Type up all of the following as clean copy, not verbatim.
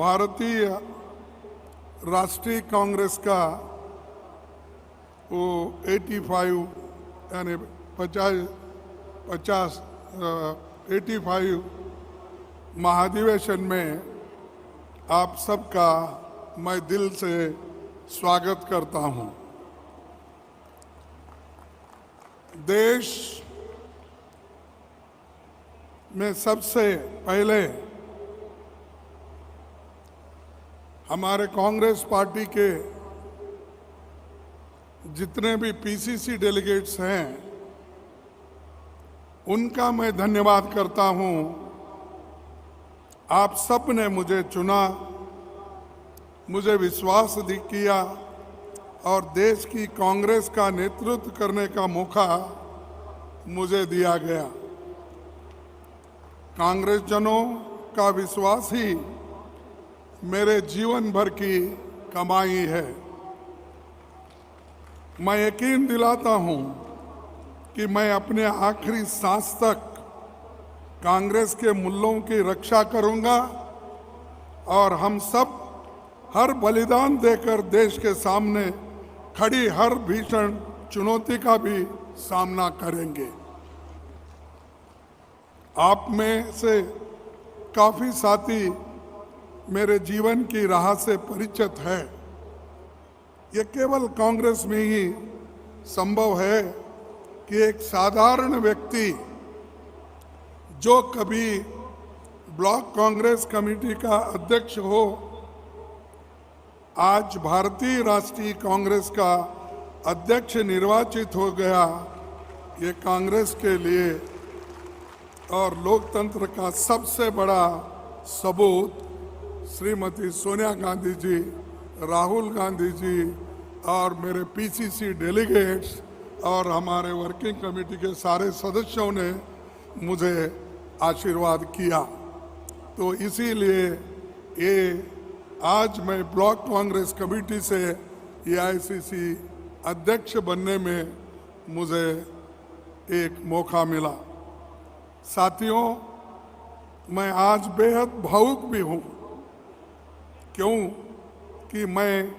भारतीय राष्ट्रीय कांग्रेस का वो 85 यानी 85 महाधिवेशन में आप सबका मैं दिल से स्वागत करता हूं। देश में सबसे पहले हमारे कांग्रेस पार्टी के जितने भी पीसीसी डेलीगेट्स हैं उनका मैं धन्यवाद करता हूं। आप सब ने मुझे चुना, मुझे विश्वास किया और देश की कांग्रेस का नेतृत्व करने का मौका मुझे दिया गया। कांग्रेस जनों का विश्वास ही मेरे जीवन भर की कमाई है। मैं यकीन दिलाता हूं कि मैं अपने आखिरी सांस तक कांग्रेस के मूल्यों की रक्षा करूंगा और हम सब हर बलिदान देकर देश के सामने खड़ी हर भीषण चुनौती का भी सामना करेंगे। आप में से काफी साथी मेरे जीवन की राह से परिचित है। ये केवल कांग्रेस में ही संभव है कि एक साधारण व्यक्ति जो कभी ब्लॉक कांग्रेस कमेटी का अध्यक्ष हो, आज भारतीय राष्ट्रीय कांग्रेस का अध्यक्ष निर्वाचित हो गया। ये कांग्रेस के लिए और लोकतंत्र का सबसे बड़ा सबूत श्रीमती सोनिया गांधी जी, राहुल गांधी जी और मेरे पीसीसी डेलीगेट्स और हमारे वर्किंग कमेटी के सारे सदस्यों ने मुझे आशीर्वाद किया। तो इसीलिए ये आज मैं ब्लॉक कांग्रेस कमेटी से एआईसीसी अध्यक्ष बनने में मुझे एक मौका मिला। साथियों, मैं आज बेहद भावुक भी हूँ, क्यों कि मैं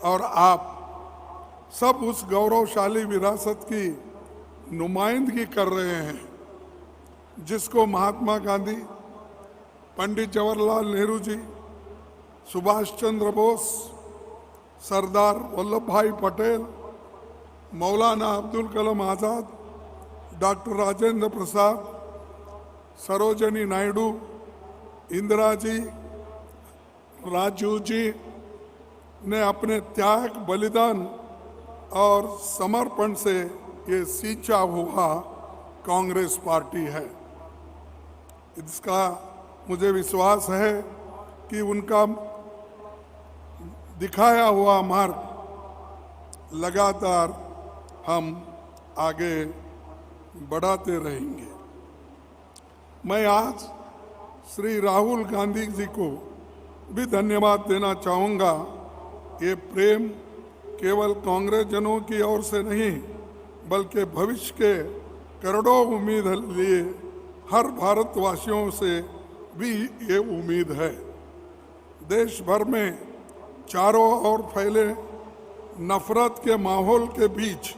और आप सब उस गौरवशाली विरासत की नुमाइंदगी कर रहे हैं जिसको महात्मा गांधी, पंडित जवाहरलाल नेहरू जी, सुभाष चंद्र बोस, सरदार वल्लभ भाई पटेल, मौलाना अब्दुल कलाम आज़ाद, डॉक्टर राजेंद्र प्रसाद, सरोजिनी नायडू, इंदिरा जी, राजीव जी ने अपने त्याग, बलिदान और समर्पण से ये सींचा हुआ कांग्रेस पार्टी है। इसका मुझे विश्वास है कि उनका दिखाया हुआ मार्ग लगातार हम आगे बढ़ाते रहेंगे। मैं आज श्री राहुल गांधी जी को भी धन्यवाद देना चाहूँगा। ये प्रेम केवल कांग्रेस जनों की ओर से नहीं बल्कि भविष्य के करोड़ों उम्मीद लिए हर भारतवासियों से भी ये उम्मीद है। देश भर में चारों ओर फैले नफरत के माहौल के बीच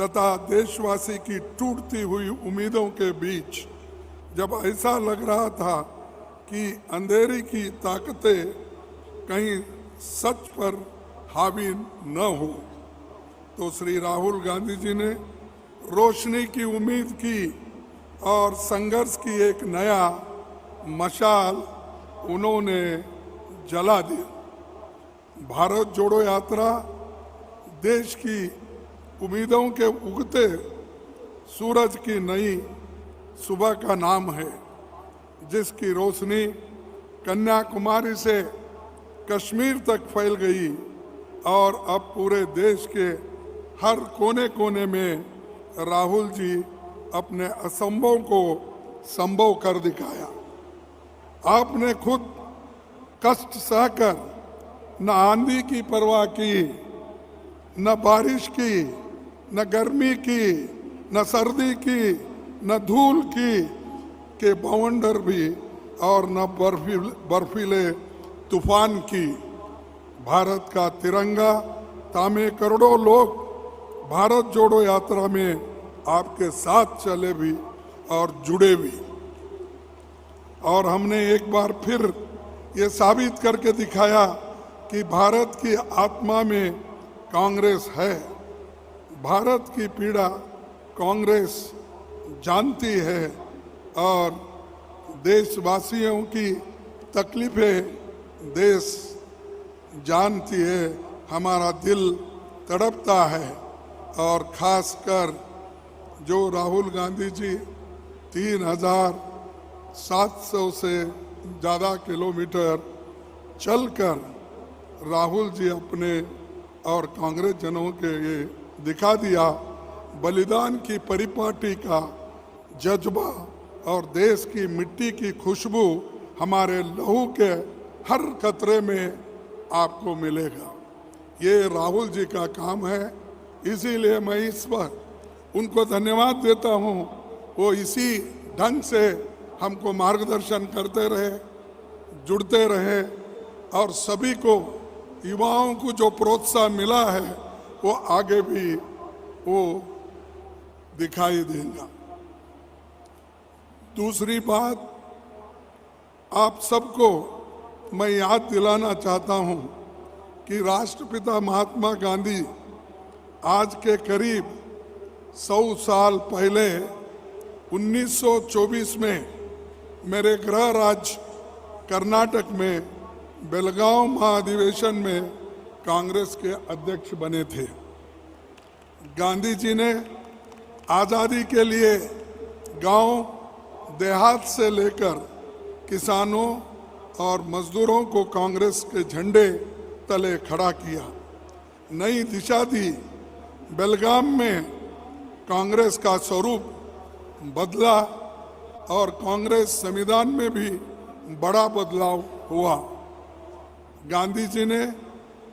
तथा देशवासी की टूटती हुई उम्मीदों के बीच जब ऐसा लग रहा था कि अंधेरी की ताकतें कहीं सच पर हावी न हो, तो श्री राहुल गांधी जी ने रोशनी की उम्मीद की और संघर्ष की एक नया मशाल उन्होंने जला दी। भारत जोड़ो यात्रा देश की उम्मीदों के उगते सूरज की नई सुबह का नाम है, जिसकी रोशनी कन्याकुमारी से कश्मीर तक फैल गई और अब पूरे देश के हर कोने कोने में राहुल जी अपने असंभव को संभव कर दिखाया। आपने खुद कष्ट सहकर न आंधी की परवाह की, न बारिश की, न गर्मी की, न सर्दी की, न धूल की के बवंडर भी और न बर्फीले तूफान की। भारत का तिरंगा तामे करोड़ों लोग भारत जोड़ो यात्रा में आपके साथ चले भी और जुड़े भी। और हमने एक बार फिर ये साबित करके दिखाया कि भारत की आत्मा में कांग्रेस है। भारत की पीड़ा कांग्रेस जानती है और देशवासियों की तकलीफें देश जानती है। हमारा दिल तड़पता है और खासकर जो राहुल गांधी जी 3700 से ज़्यादा किलोमीटर चलकर राहुल जी अपने और कांग्रेस जनों के ये दिखा दिया बलिदान की परिपाटी का जज्बा और देश की मिट्टी की खुशबू हमारे लहू के हर कतरे में आपको मिलेगा। ये राहुल जी का काम है, इसीलिए मैं इस पर उनको धन्यवाद देता हूँ। वो इसी ढंग से हमको मार्गदर्शन करते रहे, जुड़ते रहे और सभी को युवाओं को जो प्रोत्साहन मिला है वो आगे भी वो दिखाई देगा। दूसरी बात, आप सबको मैं याद दिलाना चाहता हूं कि राष्ट्रपिता महात्मा गांधी आज के करीब 100 साल पहले 1924 में मेरे गृह राज्य कर्नाटक में बेलगांव महाधिवेशन में कांग्रेस के अध्यक्ष बने थे। गांधी जी ने आज़ादी के लिए गांव देहात से लेकर किसानों और मजदूरों को कांग्रेस के झंडे तले खड़ा किया, नई दिशा दी। बेलगाम में कांग्रेस का स्वरूप बदला और कांग्रेस संविधान में भी बड़ा बदलाव हुआ। गांधी जी ने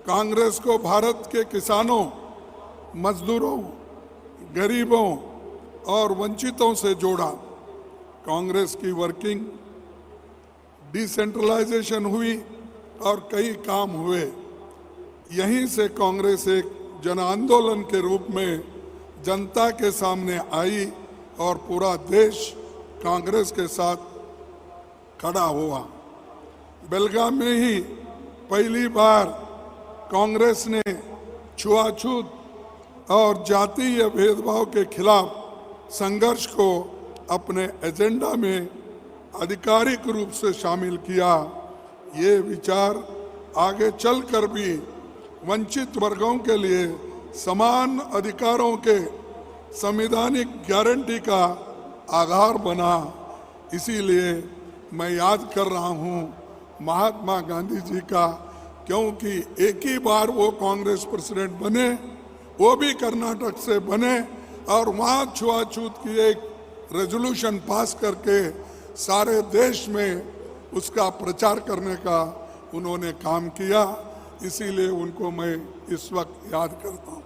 कांग्रेस को भारत के किसानों, मजदूरों, गरीबों और वंचितों से जोड़ा। कांग्रेस की वर्किंग, डिसेंट्रलाइजेशन हुई और कई काम हुए। यहीं से कांग्रेस एक जन आंदोलन के रूप में जनता के सामने आई और पूरा देश कांग्रेस के साथ खड़ा हुआ। बेलगाम में ही पहली बार कांग्रेस ने छुआछूत और जातीय भेदभाव के खिलाफ संघर्ष को अपने एजेंडा में आधिकारिक रूप से शामिल किया। ये विचार आगे चलकर भी वंचित वर्गों के लिए समान अधिकारों के संवैधानिक गारंटी का आधार बना। इसीलिए मैं याद कर रहा हूँ महात्मा गांधी जी का, क्योंकि एक ही बार वो कांग्रेस प्रेसिडेंट बने, वो भी कर्नाटक से बने और वहाँ छुआछूत की एक रेजोल्यूशन पास करके सारे देश में उसका प्रचार करने का उन्होंने काम किया। इसीलिए उनको मैं इस वक्त याद करता हूँ।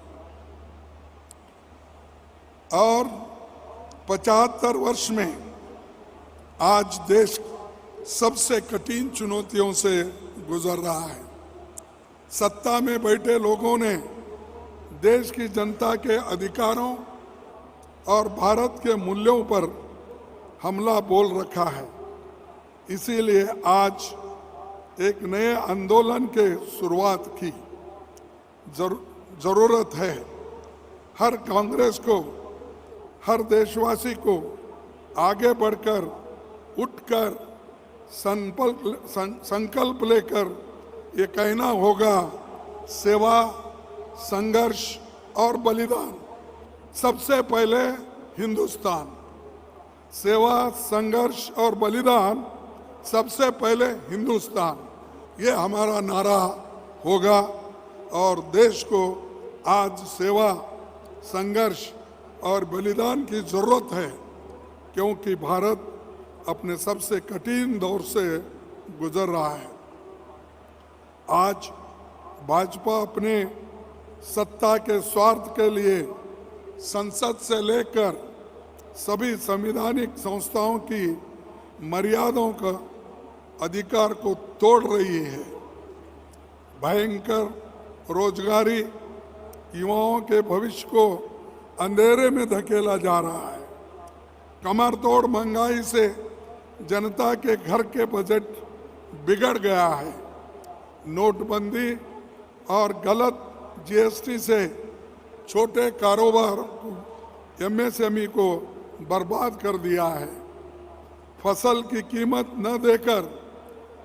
और 75 वर्ष में आज देश सबसे कठिन चुनौतियों से गुजर रहा है। सत्ता में बैठे लोगों ने देश की जनता के अधिकारों और भारत के मूल्यों पर हमला बोल रखा है। इसीलिए आज एक नए आंदोलन के शुरुआत की जरूरत है। हर कांग्रेस को, हर देशवासी को आगे बढ़कर, उठकर संकल्प लेकर ये कहना होगा, सेवा, संघर्ष और बलिदान। सबसे पहले हिंदुस्तान, सेवा, संघर्ष और बलिदान, सबसे पहले हिंदुस्तान, ये हमारा नारा होगा। और देश को आज सेवा, संघर्ष और बलिदान की जरूरत है, क्योंकि भारत अपने सबसे कठिन दौर से गुजर रहा है। आज भाजपा अपने सत्ता के स्वार्थ के लिए संसद से लेकर सभी संवैधानिक संस्थाओं की मर्यादाओं का अधिकार को तोड़ रही है। भयंकर रोजगारी युवाओं के भविष्य को अंधेरे में धकेला जा रहा है। कमर तोड़ महंगाई से जनता के घर के बजट बिगड़ गया है। नोटबंदी और गलत जीएसटी से छोटे कारोबार एमएसएमई को बर्बाद कर दिया है। फसल की कीमत न देकर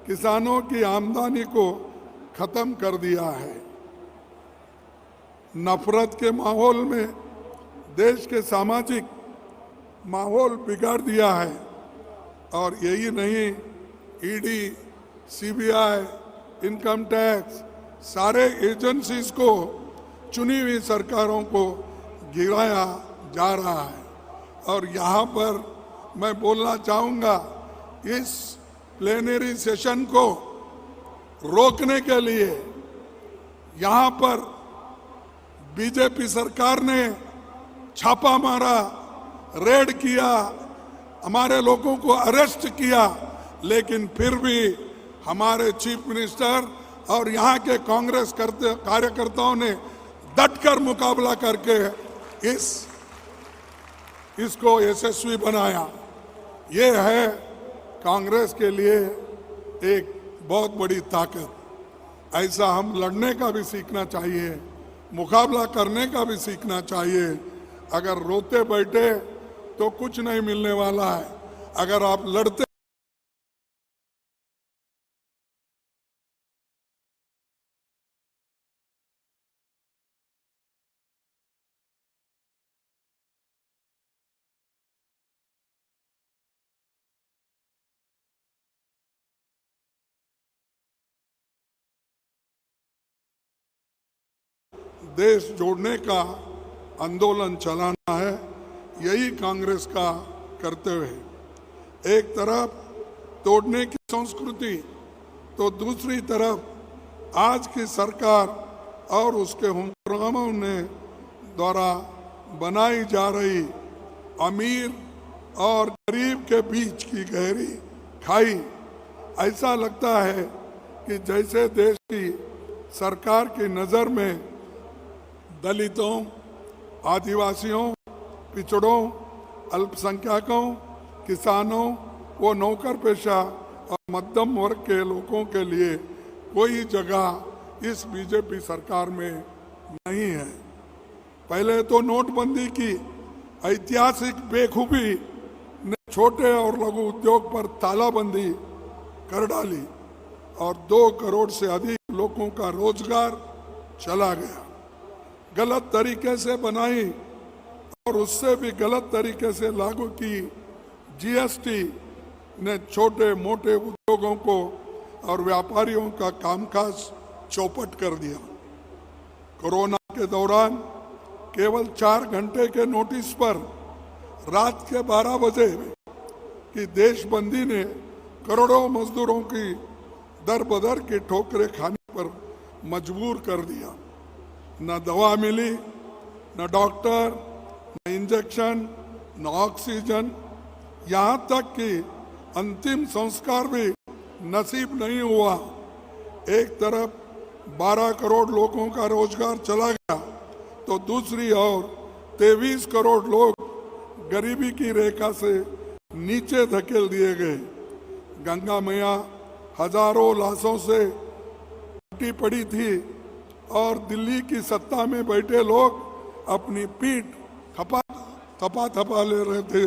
किसानों की आमदनी को खत्म कर दिया है। नफरत के माहौल में देश के सामाजिक माहौल बिगाड़ दिया है। और यही नहीं, ईडी, सीबीआई, इनकम टैक्स, सारे एजेंसीज को चुनी हुई सरकारों को गिराया जा रहा है। और यहाँ पर मैं बोलना चाहूँगा, इस प्लेनरी सेशन को रोकने के लिए यहाँ पर बीजेपी सरकार ने छापा मारा, रेड किया, हमारे लोगों को अरेस्ट किया, लेकिन फिर भी हमारे चीफ मिनिस्टर और यहाँ के कांग्रेस कार्यकर्ताओं ने डटकर मुकाबला करके इसको यशस्वी बनाया। ये है कांग्रेस के लिए एक बहुत बड़ी ताकत। ऐसा हम लड़ने का भी सीखना चाहिए, मुकाबला करने का भी सीखना चाहिए। अगर रोते बैठे तो कुछ नहीं मिलने वाला है। अगर आप लड़ते देश जोड़ने का आंदोलन चलाना है, यही कांग्रेस का कर्तव्य है। एक तरफ तोड़ने की संस्कृति, तो दूसरी तरफ आज की सरकार और उसके हुक्मरानों ने द्वारा बनाई जा रही अमीर और गरीब के बीच की गहरी खाई। ऐसा लगता है कि जैसे देश की सरकार की नज़र में दलितों, आदिवासियों, पिछड़ों, अल्पसंख्यकों, किसानों, वो नौकर पेशा और मध्यम वर्ग के लोगों के लिए कोई जगह इस बीजेपी सरकार में नहीं है। पहले तो नोटबंदी की ऐतिहासिक बेखूबी ने छोटे और लघु उद्योग पर तालाबंदी कर डाली और 2 करोड़ से अधिक लोगों का रोजगार चला गया। गलत तरीके से बनाई और उससे भी गलत तरीके से लागू की जीएसटी ने छोटे मोटे उद्योगों को और व्यापारियों का कामकाज चौपट कर दिया। कोरोना के दौरान केवल 4 घंटे के नोटिस पर रात के 12 बजे की देशबंदी ने करोड़ों मजदूरों की दर बदर की ठोकरें खाने पर मजबूर कर दिया। न दवा मिली, न डॉक्टर, न इंजेक्शन, न ऑक्सीजन, यहाँ तक कि अंतिम संस्कार भी नसीब नहीं हुआ। एक तरफ 12 करोड़ लोगों का रोजगार चला गया, तो दूसरी ओर 23 करोड़ लोग गरीबी की रेखा से नीचे धकेल दिए गए। गंगा मैया हजारों लाशों से टूटी पड़ी थी और दिल्ली की सत्ता में बैठे लोग अपनी पीठ थपा ले रहे थे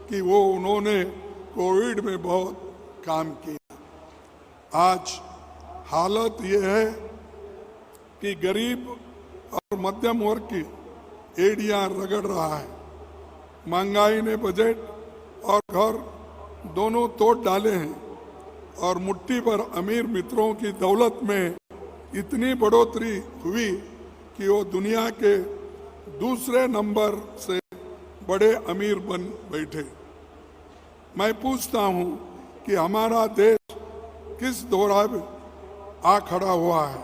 कि वो उन्होंने कोविड में बहुत काम किया। आज हालत ये है कि गरीब और मध्यम वर्ग की एड़ियां रगड़ रहा है। महंगाई ने बजट और घर दोनों तोड़ डाले हैं और मुट्ठी पर अमीर मित्रों की दौलत में इतनी बढ़ोतरी हुई कि वो दुनिया के दूसरे नंबर से बड़े अमीर बन बैठे। मैं पूछता हूँ कि हमारा देश किस दौरान आ खड़ा हुआ है,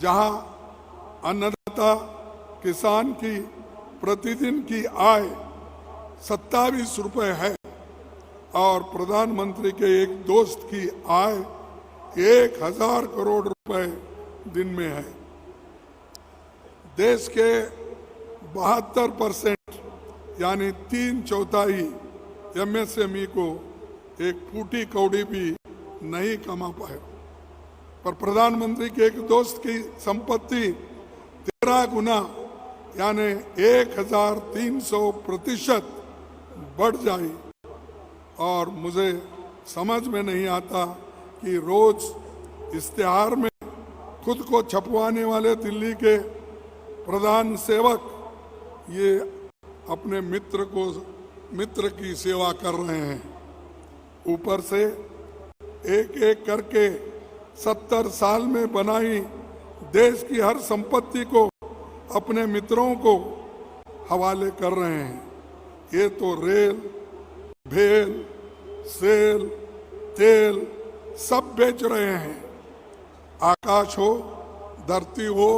जहाँ अन्नदाता किसान की प्रतिदिन की आय 27 रुपए है और प्रधानमंत्री के एक दोस्त की आय 1000 करोड़ रुपए दिन में है। देश के 72% यानी 3/4 MSME को एक फूटी कौड़ी भी नहीं कमा पाए, पर प्रधानमंत्री के एक दोस्त की संपत्ति 13 गुना यानी 1300% बढ़ जाए। और मुझे समझ में नहीं आता कि रोज इश्तिहार में खुद को छपवाने वाले दिल्ली के प्रधान सेवक ये अपने मित्र की सेवा कर रहे हैं। ऊपर से एक एक करके 70 साल में बनाई देश की हर संपत्ति को अपने मित्रों को हवाले कर रहे हैं। ये तो रेल, भेल, सेल, तेल सब बेच रहे हैं। आकाश हो, धरती हो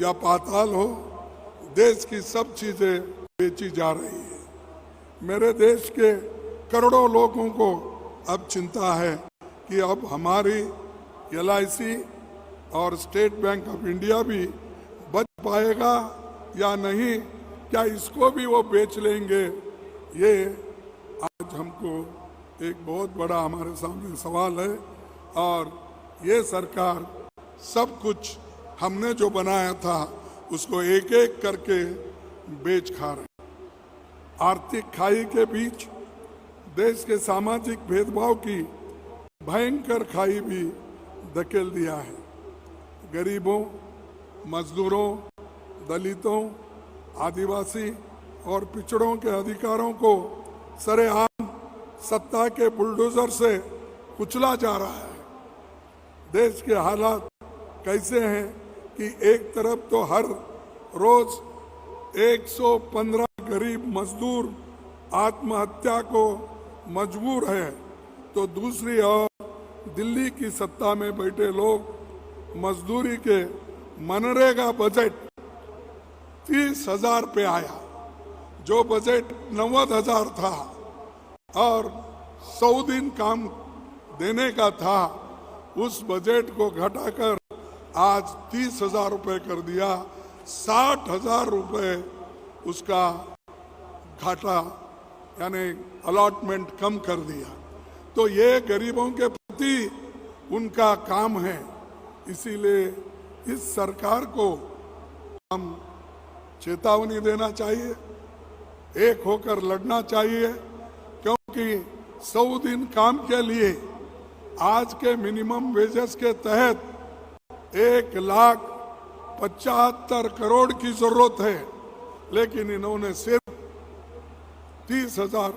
या पाताल हो, देश की सब चीजें बेची जा रही है। मेरे देश के करोड़ों लोगों को अब चिंता है कि अब हमारी LIC और स्टेट बैंक ऑफ इंडिया भी बच पाएगा या नहीं, क्या इसको भी वो बेच लेंगे। ये आज हमको एक बहुत बड़ा हमारे सामने सवाल है। और ये सरकार सब कुछ हमने जो बनाया था उसको एक एक करके बेच खा रहे। आर्थिक खाई के बीच देश के सामाजिक भेदभाव की भयंकर खाई भी धकेल दिया है। गरीबों, मजदूरों, दलितों, आदिवासी और पिछड़ों के अधिकारों को सरेआम सत्ता के बुलडोजर से कुचला जा रहा है। देश के हालात कैसे हैं कि एक तरफ तो हर रोज 115 गरीब मजदूर आत्महत्या को मजबूर है, तो दूसरी ओर दिल्ली की सत्ता में बैठे लोग मजदूरी के मनरेगा बजट 30,000 पे आया, जो बजट 90,000 था और 100 दिन काम देने का था, उस बजट को घटाकर आज 30,000 रुपये कर दिया। 60,000 रुपये उसका घाटा यानी अलॉटमेंट कम कर दिया। तो ये गरीबों के प्रति उनका काम है। इसीलिए इस सरकार को हम चेतावनी देना चाहिए, एक होकर लड़ना चाहिए, क्योंकि 100 दिन काम के लिए आज के मिनिमम वेजेस के तहत 1,75,000 करोड़ की जरूरत है, लेकिन इन्होंने सिर्फ 30,000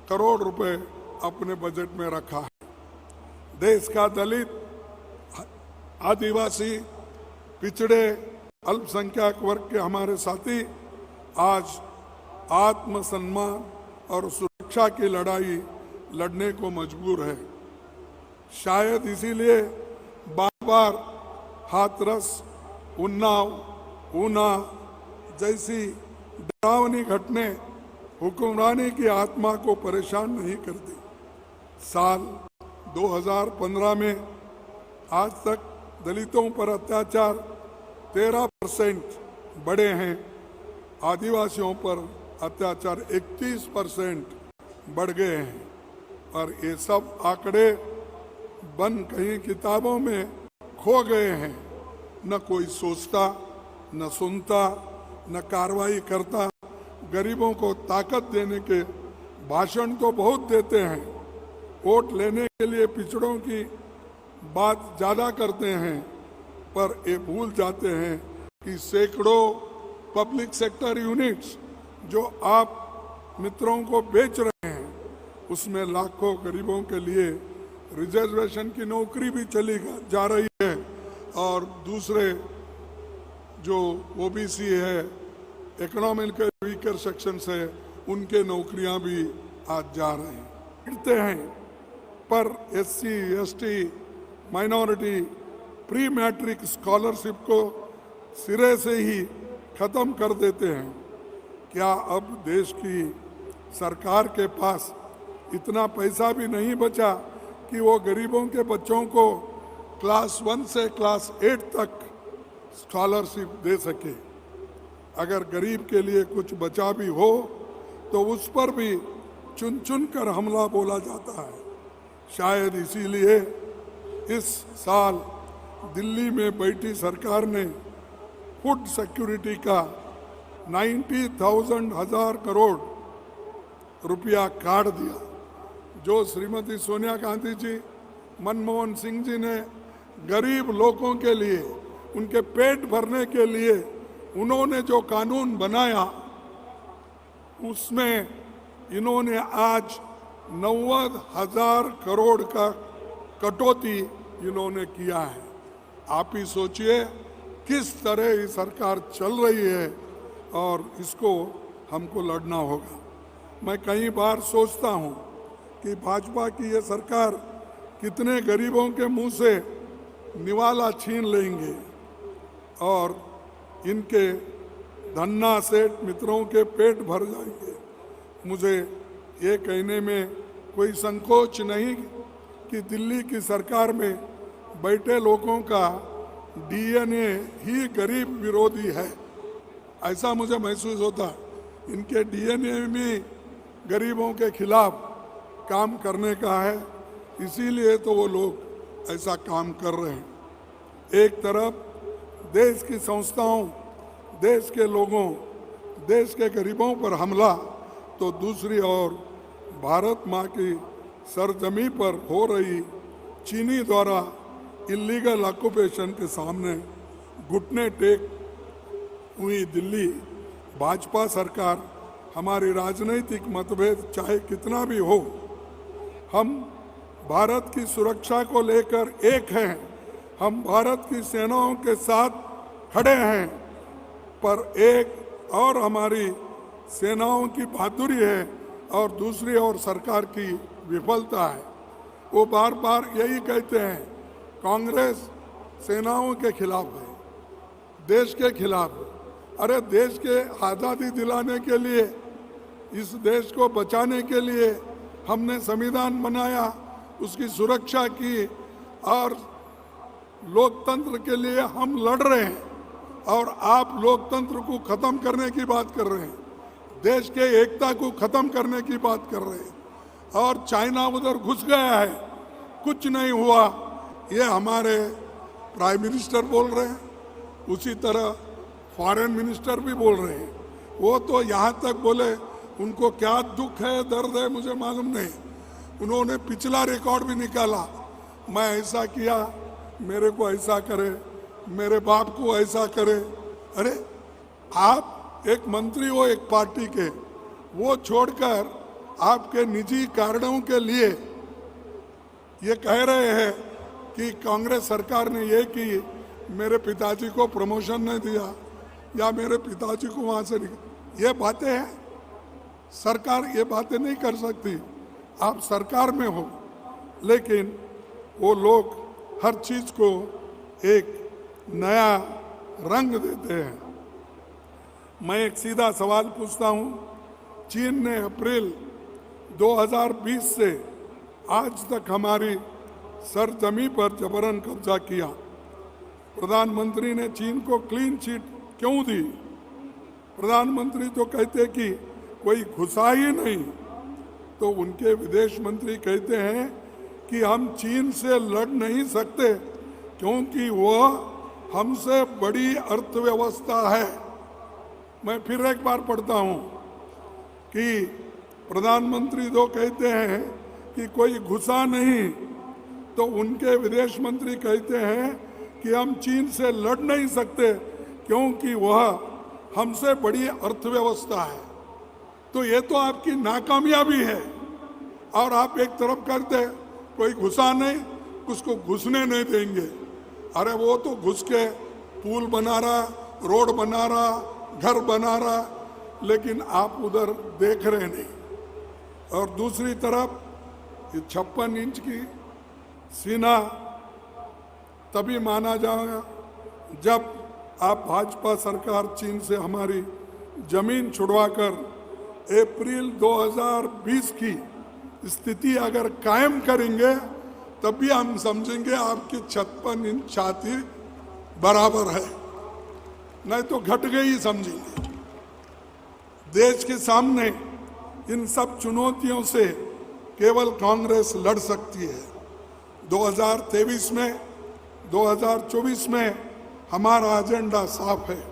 करोड़ रुपए अपने बजट में रखा है। देश का दलित, आदिवासी, पिछड़े, अल्पसंख्यक वर्ग के हमारे साथी आज आत्मसम्मान और सुरक्षा की लड़ाई लड़ने को मजबूर है। शायद इसीलिए बार बार हाथरस, उन्नाव, ऊना जैसी डरावनी घटनाएं हुक्मरानी की आत्मा को परेशान नहीं करती। साल 2015 में आज तक दलितों पर अत्याचार 13% बढ़े हैं, आदिवासियों पर अत्याचार 31% बढ़ गए हैं। और ये सब आंकड़े बन कहीं किताबों में खो गए हैं। न कोई सोचता, न सुनता, न कार्रवाई करता। गरीबों को ताकत देने के भाषण तो बहुत देते हैं, वोट लेने के लिए पिछड़ों की बात ज्यादा करते हैं, पर ये भूल जाते हैं कि सैकड़ों पब्लिक सेक्टर यूनिट्स जो आप मित्रों को बेच रहे हैं, उसमें लाखों गरीबों के लिए रिजर्वेशन की नौकरी भी चली जा रही है। और दूसरे जो OBC है, इकोनॉमिकल वीकर सेक्शन है, उनके नौकरियां भी आज जा रहे हैं, गिरते हैं। पर SC, ST, minority, pre matric scholarship को सिरे से ही खत्म कर देते हैं। क्या अब देश की सरकार के पास इतना पैसा भी नहीं बचा कि वो गरीबों के बच्चों को क्लास 1 से क्लास 8 तक स्कॉलरशिप दे सके। अगर गरीब के लिए कुछ बचा भी हो तो उस पर भी चुन चुन कर हमला बोला जाता है। शायद इसीलिए इस साल दिल्ली में बैठी सरकार ने फूड सिक्योरिटी का 90,000 करोड़ रुपया काट दिया। जो श्रीमती सोनिया गांधी जी, मनमोहन सिंह जी ने गरीब लोगों के लिए, उनके पेट भरने के लिए उन्होंने जो कानून बनाया, उसमें इन्होंने आज 90,000 करोड़ का कटौती इन्होंने किया है। आप ही सोचिए किस तरह ये सरकार चल रही है और इसको हमको लड़ना होगा। मैं कई बार सोचता हूँ कि भाजपा की ये सरकार कितने गरीबों के मुंह से निवाला छीन लेंगे और इनके धन्ना सेठ मित्रों के पेट भर जाएंगे। मुझे ये कहने में कोई संकोच नहीं कि दिल्ली की सरकार में बैठे लोगों का डीएनए ही गरीब विरोधी है, ऐसा मुझे महसूस होता है। इनके डीएनए में गरीबों के खिलाफ काम करने का है, इसीलिए तो वो लोग ऐसा काम कर रहे हैं। एक तरफ देश की संस्थाओं, देश के लोगों, देश के गरीबों पर हमला, तो दूसरी ओर भारत माँ की सरजमी पर हो रही चीनी द्वारा इलीगल ऑक्यूपेशन के सामने घुटने टेक हुई दिल्ली भाजपा सरकार। हमारी राजनीतिक मतभेद चाहे कितना भी हो, हम भारत की सुरक्षा को लेकर एक हैं। हम भारत की सेनाओं के साथ खड़े हैं, पर एक और हमारी सेनाओं की बहादुरी है और दूसरी ओर सरकार की विफलता है। वो बार बार यही कहते हैं कांग्रेस सेनाओं के खिलाफ है, देश के खिलाफ है। अरे देश के आज़ादी दिलाने के लिए, इस देश को बचाने के लिए हमने संविधान बनाया, उसकी सुरक्षा की और लोकतंत्र के लिए हम लड़ रहे हैं, और आप लोकतंत्र को खत्म करने की बात कर रहे हैं, देश के एकता को खत्म करने की बात कर रहे हैं, और चाइना उधर घुस गया है, कुछ नहीं हुआ, ये हमारे प्राइम मिनिस्टर बोल रहे हैं। उसी तरह फॉरेन मिनिस्टर भी बोल रहे हैं। वो तो यहाँ तक बोले उनको क्या दुख है, दर्द है, मुझे मालूम नहीं। उन्होंने पिछला रिकॉर्ड भी निकाला, मैं ऐसा किया, मेरे को ऐसा करे, मेरे बाप को ऐसा करे। अरे आप एक मंत्री हो एक पार्टी के, वो छोड़कर आपके निजी कारणों के लिए ये कह रहे हैं कि कांग्रेस सरकार ने ये की, मेरे पिताजी को प्रमोशन नहीं दिया या मेरे पिताजी को वहाँ से ये बातें हैं। सरकार ये बातें नहीं कर सकती। आप सरकार में हो, लेकिन वो लोग हर चीज को एक नया रंग देते हैं। मैं एक सीधा सवाल पूछता हूँ, चीन ने अप्रैल 2020 से आज तक हमारी सरजमी पर जबरन कब्जा किया। प्रधानमंत्री ने चीन को क्लीन चिट क्यों दी? प्रधानमंत्री तो कहते कि कोई घुसा ही नहीं, तो उनके विदेश मंत्री कहते हैं कि हम चीन से लड़ नहीं सकते क्योंकि वह हमसे बड़ी अर्थव्यवस्था है। मैं फिर एक बार पढ़ता हूँ कि प्रधानमंत्री तो कहते हैं कि कोई घुसा नहीं, तो उनके विदेश मंत्री कहते हैं कि हम चीन से लड़ नहीं सकते क्योंकि वह हमसे बड़ी अर्थव्यवस्था है। तो ये तो आपकी नाकामयाबी है। और आप एक तरफ करते कोई घुसा नहीं, उसको घुसने नहीं देंगे। अरे वो तो घुस के पुल बना रहा, रोड बना रहा, घर बना रहा, लेकिन आप उधर देख रहे नहीं। और दूसरी तरफ ये 56 इंच की सीना तभी माना जाएगा जब आप भाजपा सरकार चीन से हमारी जमीन छुड़वाकर अप्रैल 2020 की स्थिति अगर कायम करेंगे तब भी हम समझेंगे आपकी 56 इंच छाती बराबर है, नहीं तो घट गई समझेंगे। देश के सामने इन सब चुनौतियों से केवल कांग्रेस लड़ सकती है। 2023 में, 2024 में हमारा एजेंडा साफ है।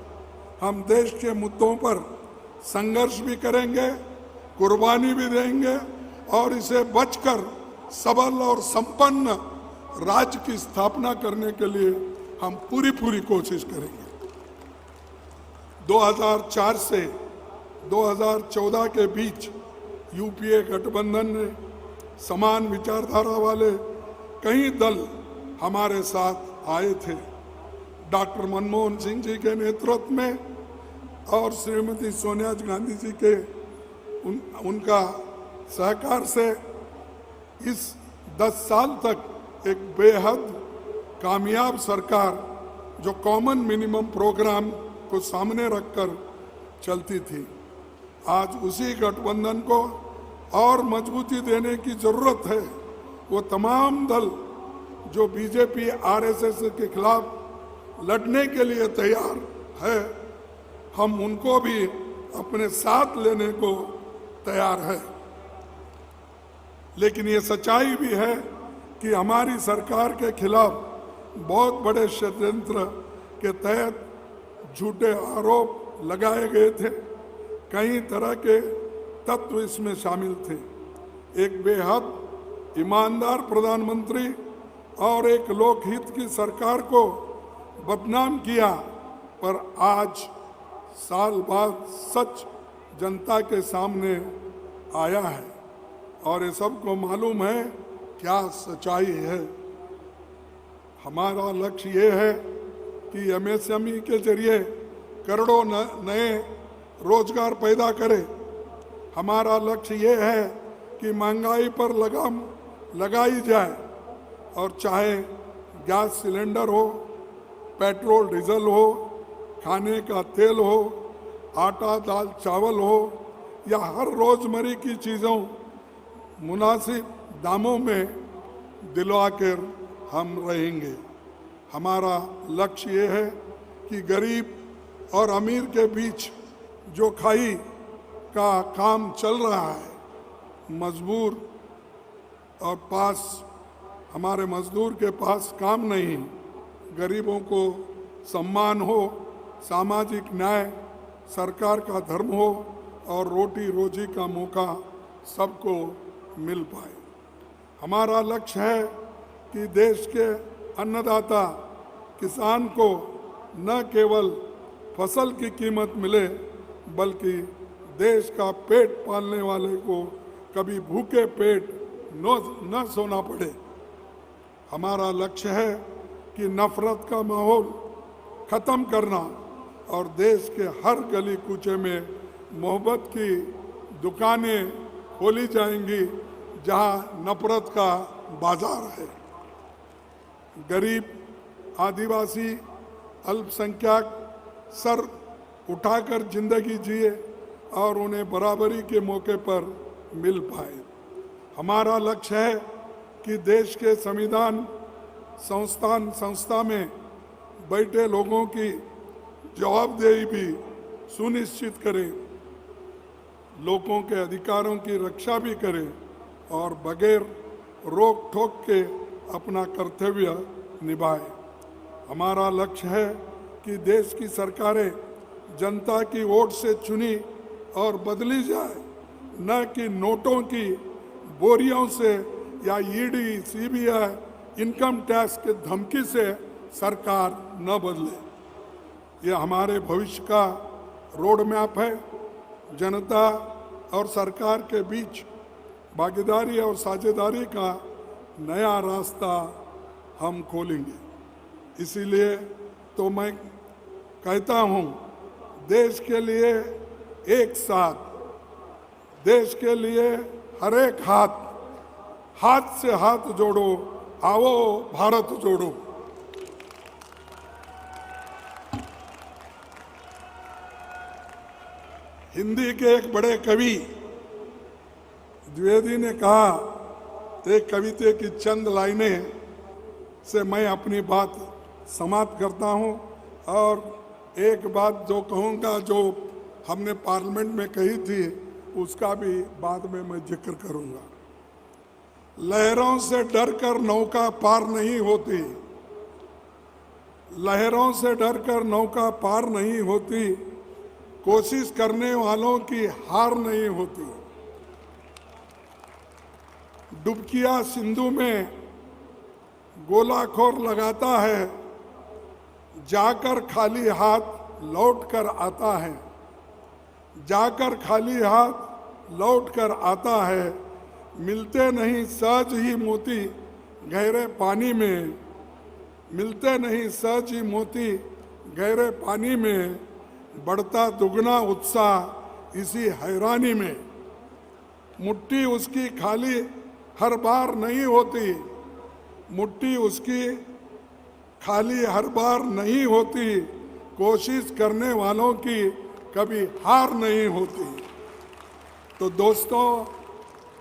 हम देश के मुद्दों पर संघर्ष भी करेंगे, कुर्बानी भी देंगे और इसे बचकर सबल और संपन्न राज्य की स्थापना करने के लिए हम पूरी कोशिश करेंगे। 2004 से 2014 के बीच यूपीए गठबंधन ने समान विचारधारा वाले कई दल हमारे साथ आए थे। डॉक्टर मनमोहन सिंह जी के नेतृत्व में और श्रीमती सोनिया गांधी जी के उनका सहकार से इस 10 साल तक एक बेहद कामयाब सरकार जो कॉमन मिनिमम प्रोग्राम को सामने रखकर चलती थी, आज उसी गठबंधन को और मजबूती देने की जरूरत है। वो तमाम दल जो बीजेपी आरएसएस के खिलाफ लड़ने के लिए तैयार है, हम उनको भी अपने साथ लेने को तैयार है। लेकिन ये सच्चाई भी है कि हमारी सरकार के खिलाफ बहुत बड़े षड्यंत्र के तहत झूठे आरोप लगाए गए थे। कई तरह के तत्व इसमें शामिल थे। एक बेहद ईमानदार प्रधानमंत्री और एक लोकहित की सरकार को बदनाम किया, पर आज साल बाद सच जनता के सामने आया है और ये सबको मालूम है क्या सच्चाई है। हमारा लक्ष्य ये है कि एमएसएमई के जरिए करोड़ों नए रोजगार पैदा करें। हमारा लक्ष्य ये है कि महंगाई पर लगाम लगाई जाए और चाहे गैस सिलेंडर हो, पेट्रोल डीजल हो, खाने का तेल हो, आटा दाल चावल हो या हर रोजमर्रा की चीज़ों मुनासिब दामों में दिलवा कर हम रहेंगे। हमारा लक्ष्य ये है कि गरीब और अमीर के बीच जो खाई का काम चल रहा है, मजबूर और पास हमारे मजदूर के पास काम नहीं, गरीबों को सम्मान हो, सामाजिक न्याय सरकार का धर्म हो और रोटी रोजी का मौका सबको मिल पाए। हमारा लक्ष्य है कि देश के अन्नदाता किसान को न केवल फसल की कीमत मिले, बल्कि देश का पेट पालने वाले को कभी भूखे पेट न सोना पड़े। हमारा लक्ष्य है कि नफरत का माहौल खत्म करना और देश के हर गली कूचे में मोहब्बत की दुकानें खोली जाएंगी जहां नफरत का बाजार है। गरीब, आदिवासी, अल्पसंख्यक सर उठाकर जिंदगी जिए और उन्हें बराबरी के मौके पर मिल पाए। हमारा लक्ष्य है कि देश के संविधान संस्था में बैठे लोगों की जवाबदेही भी सुनिश्चित करें, लोगों के अधिकारों की रक्षा भी करें और बगैर रोक टोक के अपना कर्तव्य निभाए। हमारा लक्ष्य है कि देश की सरकारें जनता की वोट से चुनी और बदली जाए, न कि नोटों की बोरियों से या ईडी, सीबीआई, इनकम टैक्स के धमकी से सरकार न बदले। ये हमारे भविष्य का रोड मैप है। जनता और सरकार के बीच भागीदारी और साझेदारी का नया रास्ता हम खोलेंगे। इसीलिए तो मैं कहता हूँ, देश के लिए एक साथ, देश के लिए हर एक हाथ से हाथ जोड़ो, आओ भारत जोड़ो। हिंदी के एक बड़े कवि द्विवेदी ने कहा, एक कविता की चंद लाइनें से मैं अपनी बात समाप्त करता हूं और एक बात जो कहूंगा जो हमने पार्लियामेंट में कही थी उसका भी बाद में मैं जिक्र करूंगा। लहरों से डरकर नौका पार नहीं होती, लहरों से डरकर नौका पार नहीं होती, कोशिश करने वालों की हार नहीं होती। डुबकिया सिंधु में गोलाखोर लगाता है, जाकर खाली हाथ लौट कर आता है, जाकर खाली हाथ लौट कर आता है। मिलते नहीं सहज ही मोती गहरे पानी में, मिलते नहीं सहज ही मोती गहरे पानी में, बढ़ता दुगना उत्साह इसी हैरानी में। मुट्ठी उसकी खाली हर बार नहीं होती, मुट्ठी उसकी खाली हर बार नहीं होती, कोशिश करने वालों की कभी हार नहीं होती। तो दोस्तों,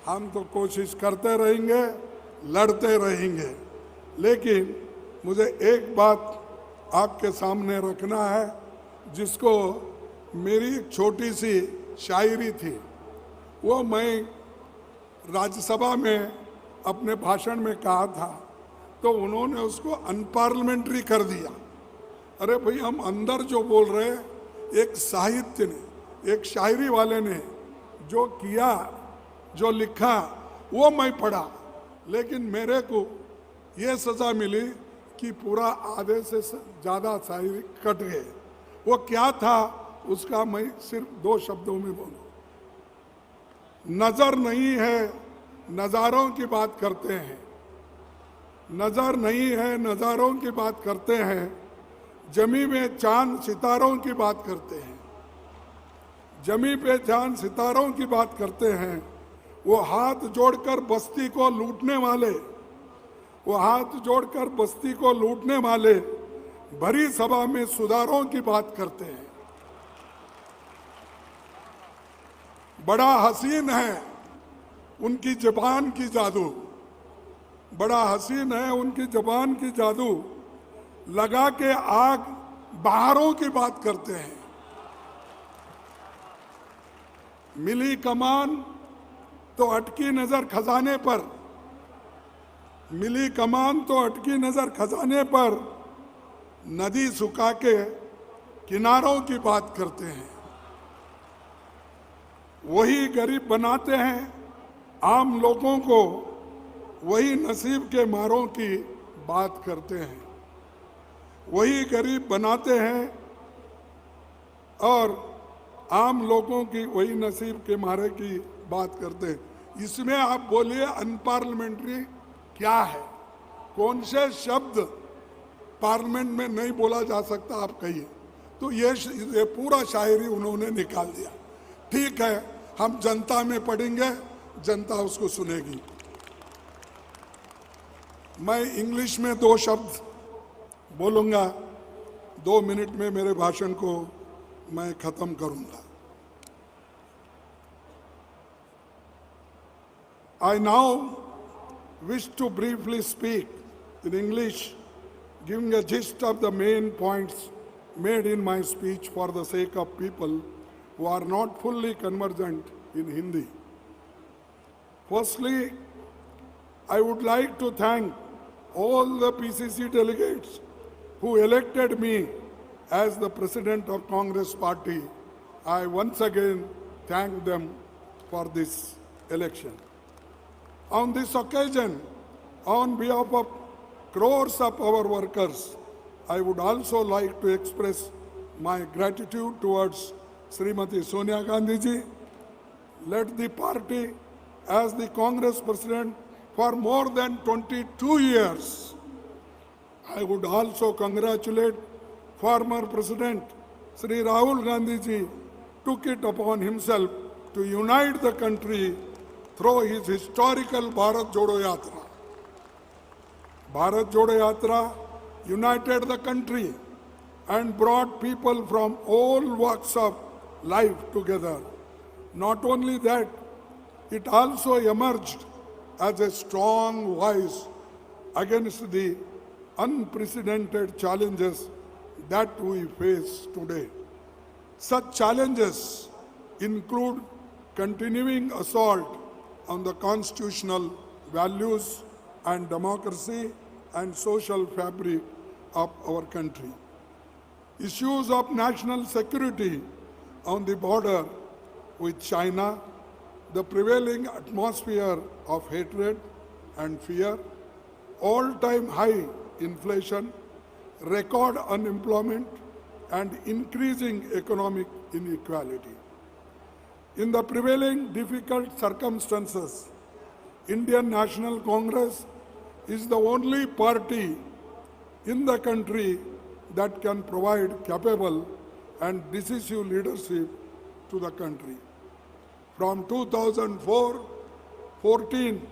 हम तो कोशिश करते रहेंगे, लड़ते रहेंगे, लेकिन मुझे एक बात आपके सामने रखना है, जिसको मेरी एक छोटी सी शायरी थी, वो मैं राज्यसभा में अपने भाषण में कहा था, तो उन्होंने उसको अनपार्लियामेंट्री कर दिया। अरे भाई, हम अंदर जो बोल रहे हैं, एक साहित्य ने, एक शायरी वाले ने जो किया, जो लिखा, वो मैं पढ़ा, लेकिन मेरे को ये सजा मिली कि पूरा आधे से ज़्यादा शायरी कट गए। वो क्या था उसका मैं सिर्फ 2 शब्दों में बोलूं। नजर नहीं है नज़ारों की बात करते हैं, नजर नहीं है नज़ारों की बात करते हैं, जमी में चांद सितारों की बात करते हैं, जमी पे चांद सितारों की बात करते हैं। वो हाथ जोड़कर बस्ती को लूटने वाले, वो हाथ जोड़कर बस्ती को लूटने वाले भरी सभा में सुधारों की बात करते हैं। बड़ा हसीन है उनकी ज़बान की जादू, बड़ा हसीन है उनकी ज़बान की जादू, लगा के आग बहारों की बात करते हैं। मिली कमान तो अटकी नजर खजाने पर, मिली कमान तो अटकी नजर खजाने पर, नदी सुखा के किनारों की बात करते हैं। वही गरीब बनाते हैं आम लोगों को, वही नसीब के मारों की बात करते हैं। वही गरीब बनाते हैं और आम लोगों की वही नसीब के मारे की बात करते हैं। इसमें आप बोलिए अनपार्लियामेंट्री क्या है? कौन से शब्द पार्लियामेंट में नहीं बोला जा सकता, आप कहिए। तो ये पूरा शायरी उन्होंने निकाल दिया। ठीक है, हम जनता में पढ़ेंगे, जनता उसको सुनेगी। मैं इंग्लिश में 2 शब्द बोलूँगा, 2 मिनट में मेरे भाषण को मैं खत्म करूँगा। I now wish to briefly speak in English, giving a gist of the main points made in my speech for the sake of people who are not fully conversant in Hindi. Firstly, I would like to thank all the PCC delegates who elected me as the President of Congress Party. I once again thank them for this election. On this occasion, on behalf of crores of our workers, I would also like to express my gratitude towards Srimati Sonia Gandhi ji, led the party as the Congress President for more than 22 years. I would also congratulate former President Sri Rahul Gandhi ji, took it upon himself to unite the country through his historical Bharat Jodo Yatra. Bharat Jodo Yatra united the country and brought people from all walks of life together. Not only that, it also emerged as a strong voice against the unprecedented challenges that we face today. Such challenges include continuing assault on the constitutional values and democracy and social fabric of our country. Issues of national security on the border with China, the prevailing atmosphere of hatred and fear, all-time high inflation, record unemployment, and increasing economic inequality. In the prevailing difficult circumstances, Indian National Congress is the only party in the country that can provide capable and decisive leadership to the country. From 2014,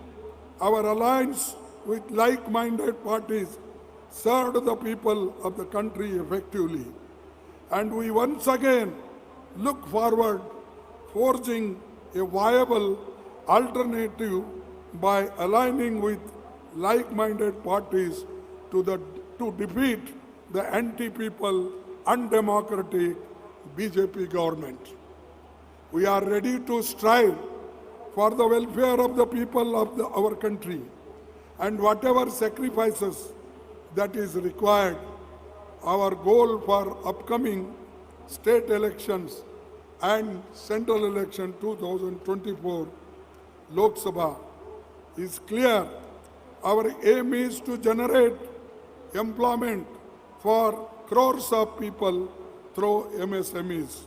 our alliance with like-minded parties served the people of the country effectively, and we once again look forward forging a viable alternative by aligning with like-minded parties to defeat the anti-people, undemocratic BJP government. We are ready to strive for the welfare of the people of our country, and whatever sacrifices that is required. Our goal for upcoming state elections and central election 2024 Lok Sabha is clear. Our aim is to generate employment for crores of people through MSMEs.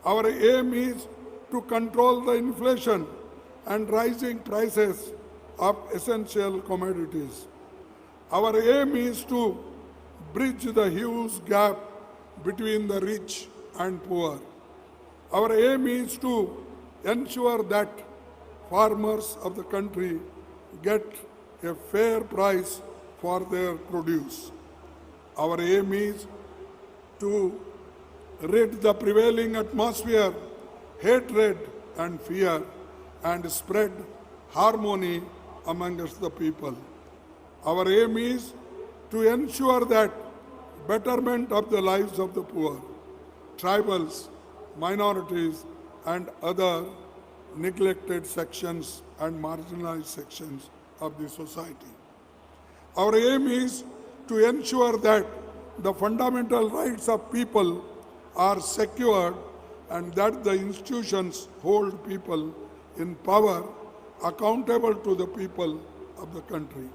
Our aim is to control the inflation and rising prices of essential commodities. Our aim is to bridge the huge gap between the rich and poor. Our aim is to ensure that farmers of the country get a fair price for their produce. Our aim is to rid the prevailing atmosphere, hatred and fear, and spread harmony amongst the people. Our aim is to ensure that betterment of the lives of the poor, tribals, minorities, and other neglected sections and marginalized sections of the society. Our aim is to ensure that the fundamental rights of people are secured and that the institutions hold people in power accountable to the people of the country.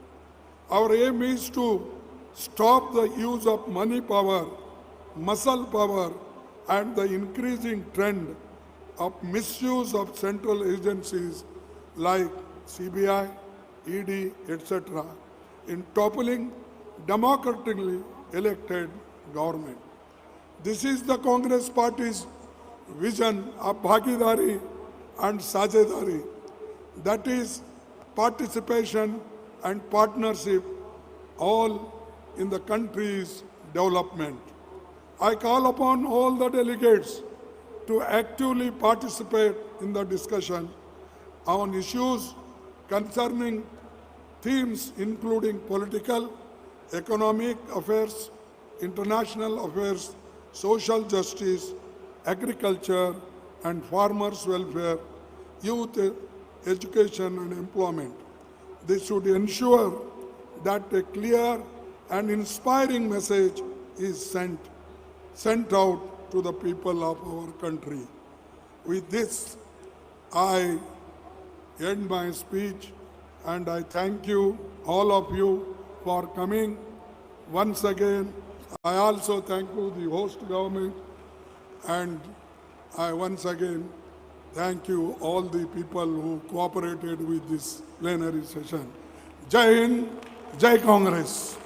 Our aim is to stop the use of money power, muscle power, and the increasing trend of misuse of central agencies like CBI, ED, etc. in toppling democratically elected government. This is the Congress Party's vision of Bhagidari and Sajedari, that is participation and partnership all in the country's development. I call upon all the delegates to actively participate in the discussion on issues concerning themes including political, economic affairs, international affairs, social justice, agriculture and farmers' welfare, youth education and employment. This should ensure that a clear and inspiring message is sent out to the people of our country. With this, I end my speech and I thank you, all of you, for coming. Once again, I also thank you, the host government, and I once again thank you, all the people who cooperated with this plenary session. Jai Hind, Jai Congress.